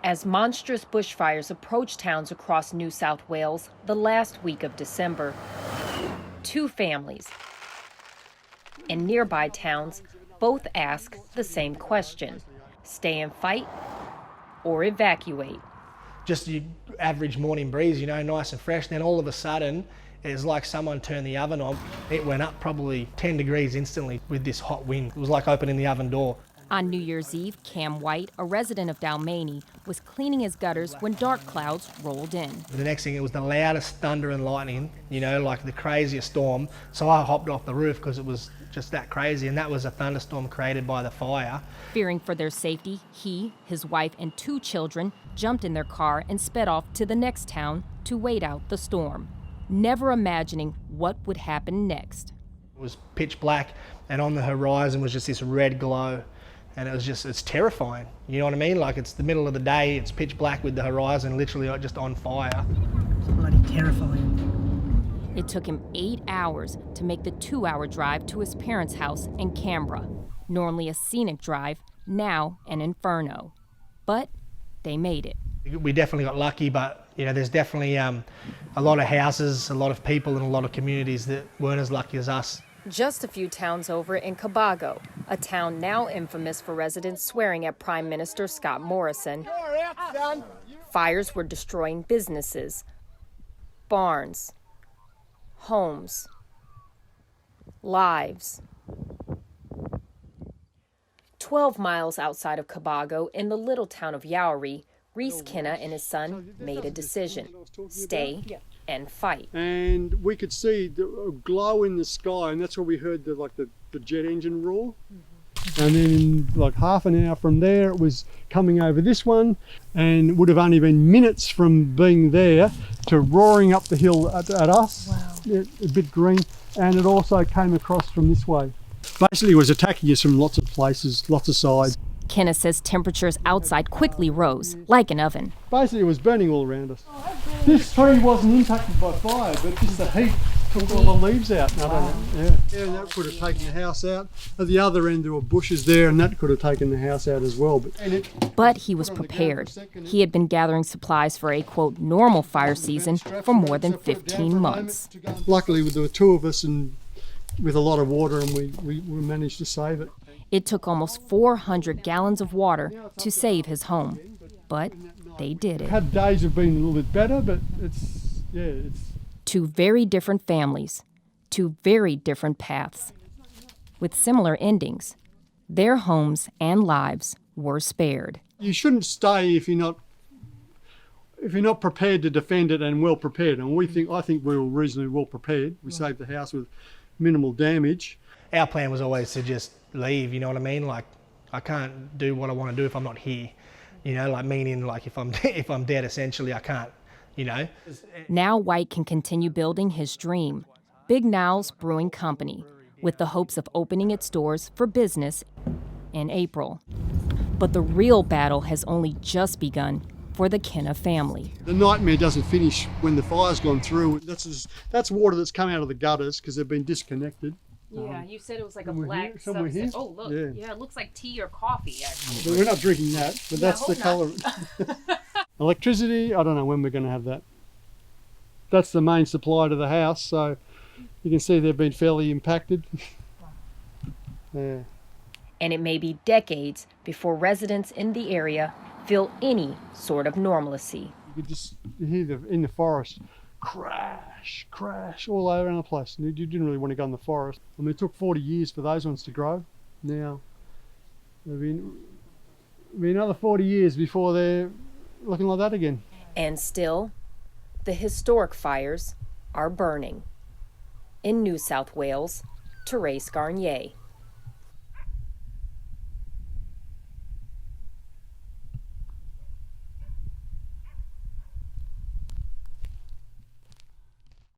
as monstrous bushfires approach towns across New South Wales the last week of December. Two families in nearby towns both ask the same question: stay and fight or evacuate? Just your average morning breeze, nice and fresh. Then all of a sudden, it's like someone turned the oven on. It went up probably 10 degrees instantly with this hot wind. It was like opening the oven door. On New Year's Eve, Cam White, a resident of Dalmany, was cleaning his gutters when dark clouds rolled in. The next thing, it was the loudest thunder and lightning, like the craziest storm. So I hopped off the roof because it was just that crazy, and that was a thunderstorm created by the fire. Fearing for their safety, he, his wife, and two children jumped in their car and sped off to the next town to wait out the storm, never imagining what would happen next. It was pitch black, and on the horizon was just this red glow. And it's terrifying. You know what I mean? Like, it's the middle of the day, it's pitch black with the horizon literally just on fire. It's bloody terrifying. It took him 8 hours to make the 2-hour drive to his parents' house in Canberra. Normally a scenic drive, now an inferno. But they made it. We definitely got lucky, but there's definitely a lot of houses, a lot of people, and a lot of communities that weren't as lucky as us. Just a few towns over in Cobargo, a town now infamous for residents swearing at Prime Minister Scott Morrison. Fires were destroying businesses, barns, homes, lives. 12 miles outside of Cobargo, in the little town of Yowery, Reese Kinna and his son made a decision: stay and fight. And we could see the glow in the sky, and that's where we heard the jet engine roar. And then like half an hour from there, it was coming over this one, and would have only been minutes from being there to roaring up the hill at us. Wow. A bit green, and it also came across from this way. Basically, it was attacking us from lots of places, lots of sides. Kenna says temperatures outside quickly rose, like an oven. Basically, it was burning all around us. This tree wasn't impacted by fire, but just the heat took all the leaves out. Wow. And that could have taken the house out. At the other end, there were bushes there, and that could have taken the house out as well. But he was prepared. He had been gathering supplies for a, quote, normal fire season for more than 15 months. Luckily, there were two of us and with a lot of water, and we managed to save it. It took almost 400 gallons of water to save his home, but they did it. Had days have been a little bit better, but it's. Two very different families, two very different paths, with similar endings. Their homes and lives were spared. You shouldn't stay if you're not prepared to defend it and well prepared. And I think we were reasonably well prepared. We saved the house with minimal damage. Our plan was always to just leave, you know what I mean? Like, I can't do what I want to do if I'm not here. Meaning like if I'm dead, essentially, I can't, Now White can continue building his dream, Big Now's Brewing Company, with the hopes of opening its doors for business in April. But the real battle has only just begun for the Kinna family. The nightmare doesn't finish when the fire's gone through. That's water that's come out of the gutters because they've been disconnected. Yeah, you said it was like a black substance. Here. Oh, look. Yeah, it looks like tea or coffee, actually. But we're not drinking that, but that's the colour. Electricity, I don't know when we're going to have that. That's the main supply to the house, so you can see they've been fairly impacted. Yeah. And it may be decades before residents in the area feel any sort of normalcy. You could just hear in the forest, crash all over the place. You didn't really want to go in the forest. I mean, it took 40 years for those ones to grow. Now, it'll be another 40 years before they're looking like that again. And still, the historic fires are burning. In New South Wales, Therese Garnier.